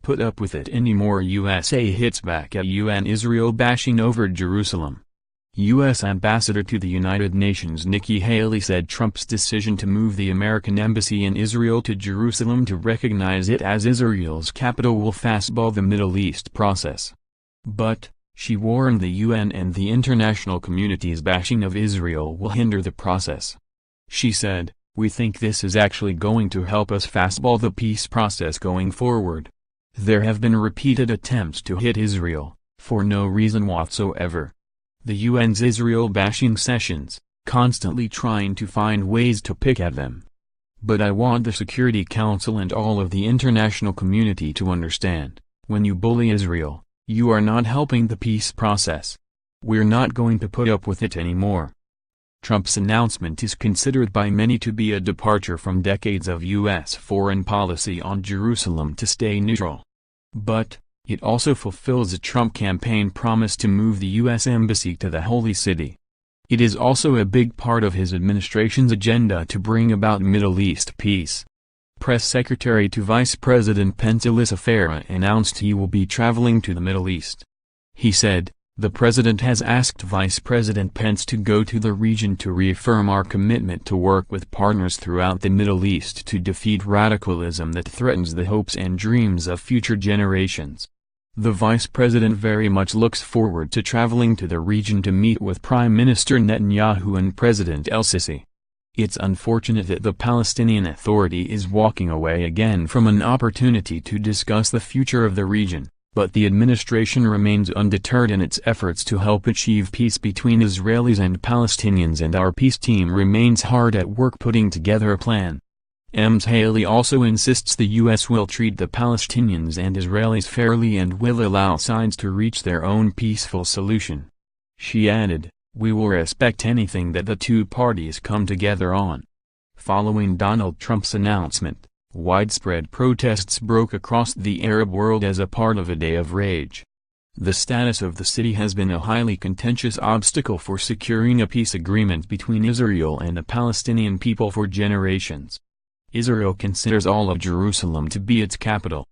put up with it anymore. USA hits back at UN Israel bashing over Jerusalem. U.S. Ambassador to the United Nations Nikki Haley said Trump's decision to move the American embassy in Israel to Jerusalem to recognize it as Israel's capital will fastball the Middle East process. But, she warned the UN and the international community's bashing of Israel will hinder the process. She said, "We think this is actually going to help us fastball the peace process going forward. There have been repeated attempts to hit Israel, for no reason whatsoever. The UN's Israel-bashing sessions, constantly trying to find ways to pick at them. But I want the Security Council and all of the international community to understand, when you bully Israel, you are not helping the peace process. We're not going to put up with it anymore." Trump's announcement is considered by many to be a departure from decades of U.S. foreign policy on Jerusalem to stay neutral. But, it also fulfills a Trump campaign promise to move the U.S. Embassy to the Holy City. It is also a big part of his administration's agenda to bring about Middle East peace. Press Secretary to Vice President Pence Alyssa Farah announced he will be traveling to the Middle East. He said, "The President has asked Vice President Pence to go to the region to reaffirm our commitment to work with partners throughout the Middle East to defeat radicalism that threatens the hopes and dreams of future generations." The Vice President very much looks forward to traveling to the region to meet with Prime Minister Netanyahu and President el-Sisi. It's unfortunate that the Palestinian Authority is walking away again from an opportunity to discuss the future of the region. But the administration remains undeterred in its efforts to help achieve peace between Israelis and Palestinians, and our peace team remains hard at work putting together a plan. Ms. Haley also insists the U.S. will treat the Palestinians and Israelis fairly and will allow sides to reach their own peaceful solution. She added, "We will respect anything that the two parties come together on." Following Donald Trump's announcement, widespread protests broke across the Arab world as a part of a day of rage. The status of the city has been a highly contentious obstacle for securing a peace agreement between Israel and the Palestinian people for generations. Israel considers all of Jerusalem to be its capital.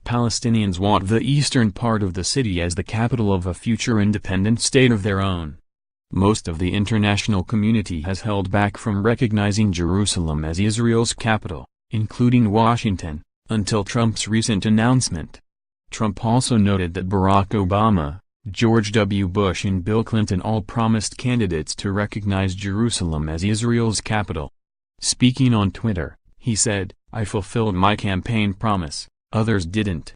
Palestinians want the eastern part of the city as the capital of a future independent state of their own. Most of the international community has held back from recognizing Jerusalem as Israel's capital, including Washington, until Trump's recent announcement. Trump also noted that Barack Obama, George W. Bush and Bill Clinton all promised candidates to recognize Jerusalem as Israel's capital. Speaking on Twitter, he said, "I fulfilled my campaign promise, others didn't.